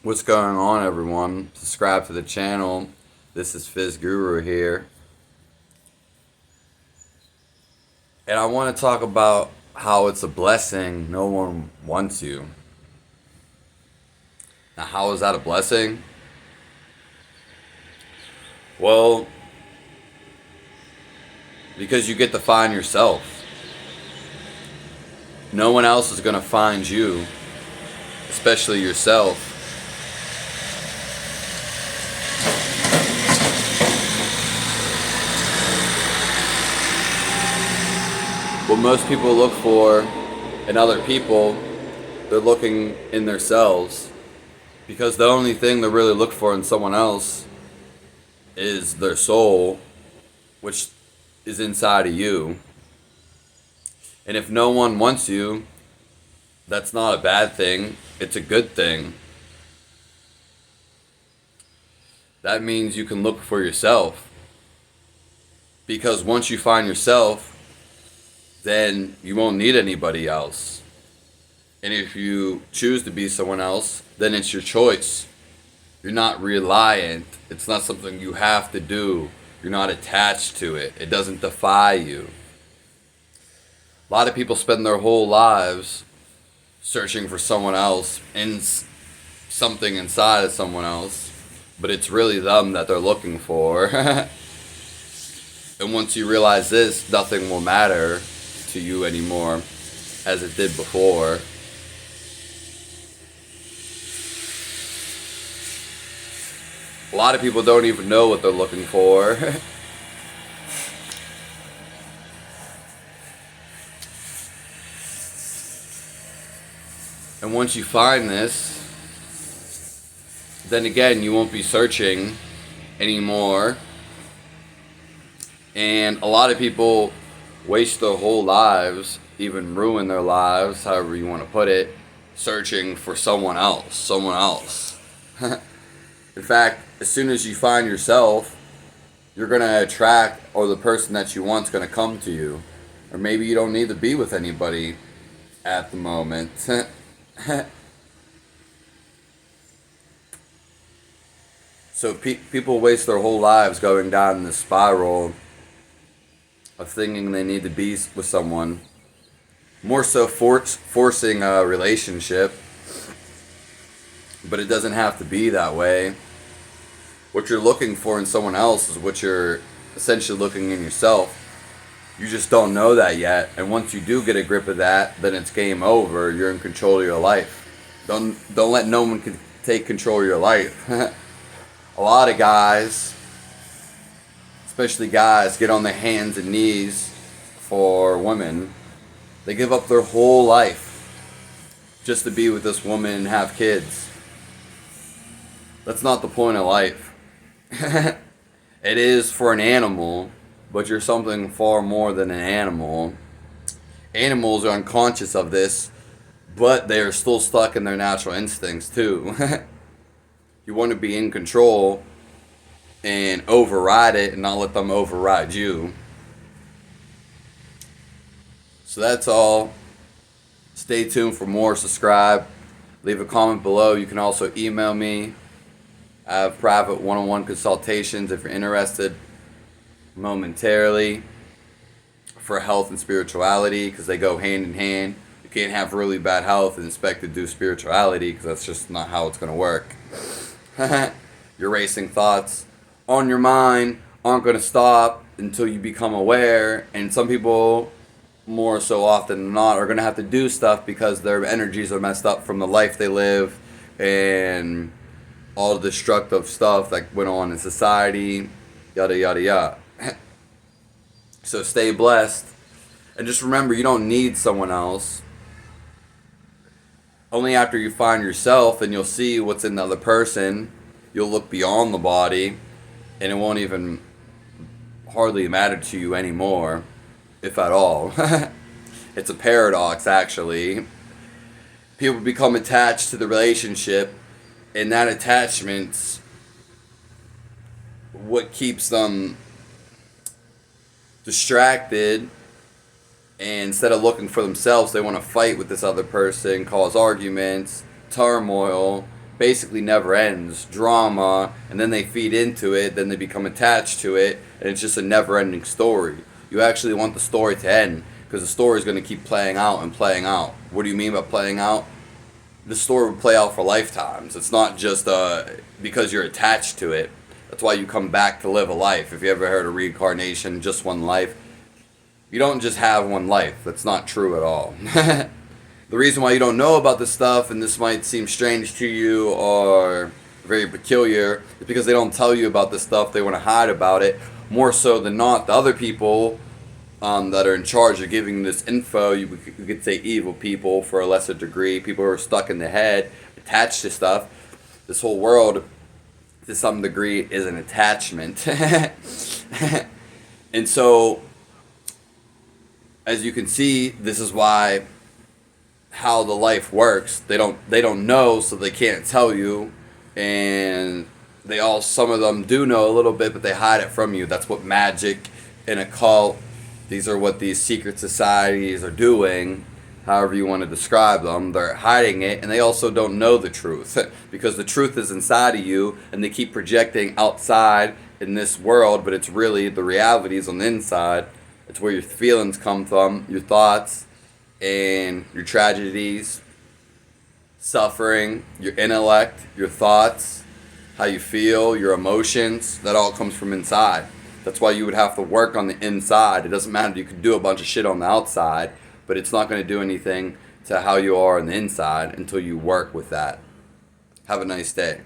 What's going on, everyone? Subscribe to the channel. This is Fizz Guru here. And I want to talk about how it's a blessing no one wants you. Now, how is that a blessing? Well, because you get to find yourself. No one else is going to find you, especially yourself. What most people look for in other people, they're looking in themselves. Because the only thing they really look for in someone else is their soul, which is inside of you. And if no one wants you, that's not a bad thing. It's a good thing. That means you can look for yourself. Because once you find yourself, then you won't need anybody else. And if you choose to be someone else, then it's your choice. You're not reliant. It's not something you have to do. You're not attached to it. It doesn't defy you. A lot of people spend their whole lives searching for someone else and something inside of someone else, but it's really them that they're looking for. And once you realize this, nothing will matter to you anymore as it did before. A lot of people don't even know what they're looking for. And once you find this, then again, you won't be searching anymore. And a lot of people waste their whole lives, even ruin their lives, however you want to put it, searching for someone else. In fact, as soon as you find yourself, you're going to attract, or the person that you want is going to come to you. Or maybe you don't need to be with anybody at the moment. So people waste their whole lives going down this spiral of thinking they need to be with someone. More so forcing a relationship. But it doesn't have to be that way. What you're looking for in someone else is what you're essentially looking in yourself. You just don't know that yet. And once you do get a grip of that, then it's game over. You're in control of your life. Don't let no one take control of your life. A lot of guys, especially guys, get on their hands and knees for women. They give up their whole life just to be with this woman and have kids. That's not the point of life. It is for an animal, but you're something far more than an animal. Animals are unconscious of this, but they are still stuck in their natural instincts too. You want to be in control and override it and not let them override you. So that's all. Stay tuned for more. Subscribe. Leave a comment below. You can also email me. I have private one-on-one consultations if you're interested momentarily for health and spirituality, because they go hand in hand. You can't have really bad health and expect to do spirituality, because that's just not how it's going to work. Your racing thoughts on your mind aren't going to stop until you become aware, and some people, more so often than not, are going to have to do stuff because their energies are messed up from the life they live and all the destructive stuff that went on in society, yada yada yada. So stay blessed, and just remember, you don't need someone else. Only after you find yourself and you'll see what's in the other person, you'll look beyond the body, and it won't even hardly matter to you anymore, if at all. It's a paradox, actually. People become attached to the relationship, and that attachment's what keeps them distracted, and instead of looking for themselves, they want to fight with this other person, cause arguments, turmoil, basically never ends. Drama, and then they feed into it, then they become attached to it, and it's just a never ending story. You actually want the story to end because the story is going to keep playing out and playing out. What do you mean by playing out? The story will play out for lifetimes. It's not just because you're attached to it. That's why you come back to live a life. If you ever heard of reincarnation, just one life, you don't just have one life. That's not true at all. The reason why you don't know about this stuff, and this might seem strange to you or very peculiar, is because they don't tell you about this stuff. They want to hide about it. More so than not, the other people that are in charge of giving this info, you could say evil people for a lesser degree, people who are stuck in the head, attached to stuff. This whole world, to some degree, is an attachment. And so, as you can see, this is why how the life works. They don't know, so they can't tell you, and some of them do know a little bit, but they hide it from you. That's what magic and occult, these are what these secret societies are doing, however you want to describe them. They're hiding it, and they also don't know the truth because the truth is inside of you, and they keep projecting outside in this world, but it's really the reality is on the inside. It's where your feelings come from, your thoughts, and your tragedies, suffering, your intellect, your thoughts, how you feel, your emotions. That all comes from inside. That's why you would have to work on the inside. It doesn't matter, you could do a bunch of shit on the outside, but it's not going to do anything to how you are on the inside until you work with that. Have a nice day.